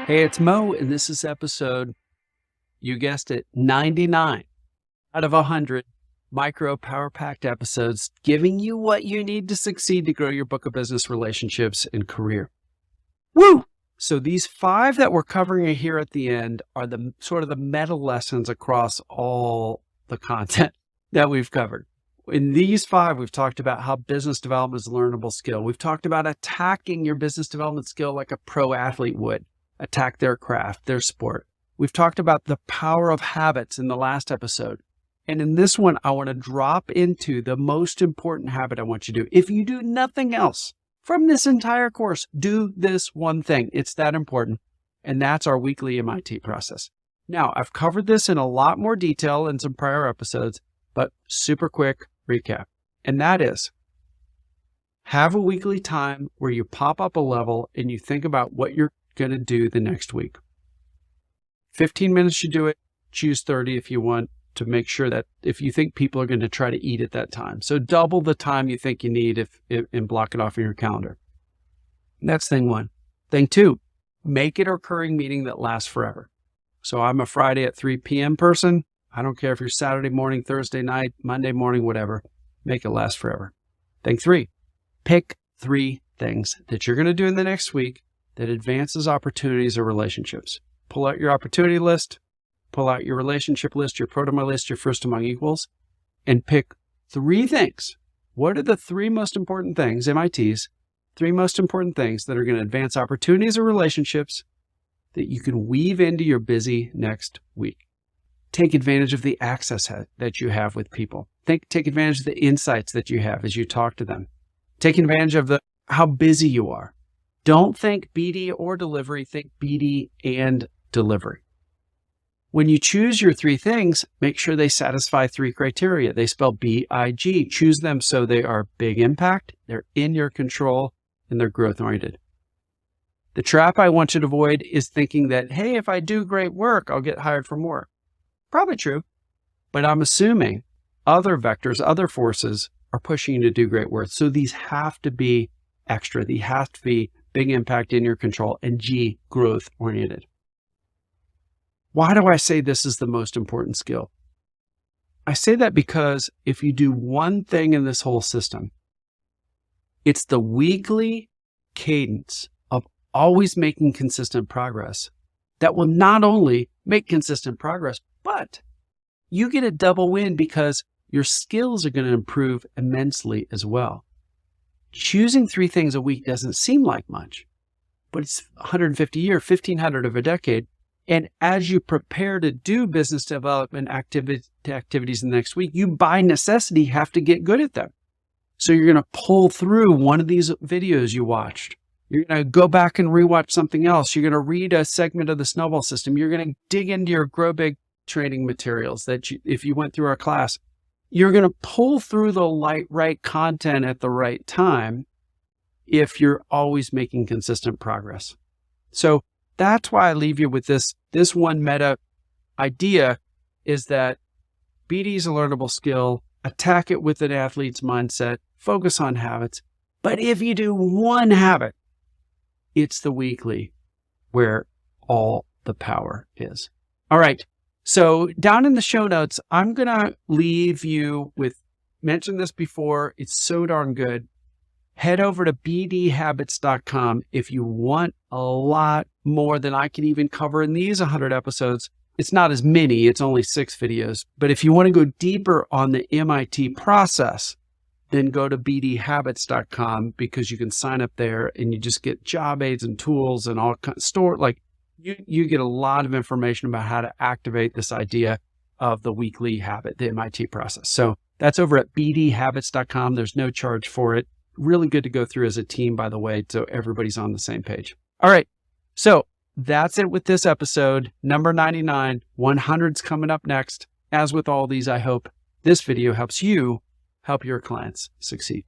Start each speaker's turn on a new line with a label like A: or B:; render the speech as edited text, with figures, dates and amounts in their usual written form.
A: Hey, it's Mo, and this is episode, you guessed it, 99 out of 100 micro power-packed episodes, giving you what you need to succeed to grow your book of business, relationships, and career. Woo! So these 5 that we're covering here at the end are the sort of the meta lessons across all the content that we've covered. In these 5, we've talked about how business development is a learnable skill. We've talked about attacking your business development skill like a pro athlete would attack their craft, their sport. We've talked about the power of habits in the last episode. And in this one, I want to drop into the most important habit I want you to do. If you do nothing else from this entire course, do this one thing. It's that important. And that's our weekly MIT process. Now, I've covered this in a lot more detail in some prior episodes, but super quick recap. And that is, have a weekly time where you pop up a level and you think about what you're going to do the next week. 15 minutes you do it, choose 30 if you want, to make sure that if you think people are going to try to eat at that time. So double the time you think you need and block it off in your calendar. That's thing 1. Thing 2, make it a recurring meeting that lasts forever. So I'm a Friday at 3 p.m. person. I don't care if you're Saturday morning, Thursday night, Monday morning, whatever. Make it last forever. Thing 3, pick 3 things that you're going to do in the next week that advances opportunities or relationships. Pull out your opportunity list, pull out your relationship list, your proto list, your first among equals, and pick 3 things. What are the 3 most important things, MITs, 3 most important things that are going to advance opportunities or relationships that you can weave into your busy next week? Take advantage of the access that you have with people. Take advantage of the insights that you have as you talk to them. Take advantage of how busy you are. Don't think BD or delivery, think BD and delivery. When you choose your 3 things, make sure they satisfy 3 criteria. They spell B.I.G. Choose them so they are big impact, they're in your control, and they're growth oriented. The trap I want you to avoid is thinking that, hey, if I do great work, I'll get hired for more. Probably true, but I'm assuming other vectors, other forces are pushing you to do great work. So these have to be extra. They have to be big impact, in your control, and G, growth oriented. Why do I say this is the most important skill? I say that because if you do one thing in this whole system, it's the weekly cadence of always making consistent progress that will not only make consistent progress, but you get a double win because your skills are going to improve immensely as well. Choosing 3 things a week doesn't seem like much, but it's 150 a year, 1,500 of a decade. And as you prepare to do business development activities in the next week, you by necessity have to get good at them. So you're going to pull through one of these videos you watched. You're going to go back and rewatch something else. You're going to read a segment of the Snowball System. You're going to dig into your Grow Big training materials that if you went through our class. You're going to pull through the right content at the right time if you're always making consistent progress. So that's why I leave you with this one meta idea, is that BD is a learnable skill. Attack it with an athlete's mindset. Focus on habits. But if you do one habit, it's the weekly where all the power is. All right. So down in the show notes, I'm going to leave you with, mentioned this before, it's so darn good. Head over to bdhabits.com if you want a lot more than I can even cover in these 100 episodes. It's not as many, it's only 6 videos. But if you want to go deeper on the MIT process, then go to bdhabits.com, because you can sign up there and you just get job aids and tools and all kinds of you get a lot of information about how to activate this idea of the weekly habit, the MIT process. So that's over at bdhabits.com. There's no charge for it. Really good to go through as a team, by the way, so everybody's on the same page. All right. So that's it with this episode, number 99. 100's coming up next. As with all these, I hope this video helps you help your clients succeed.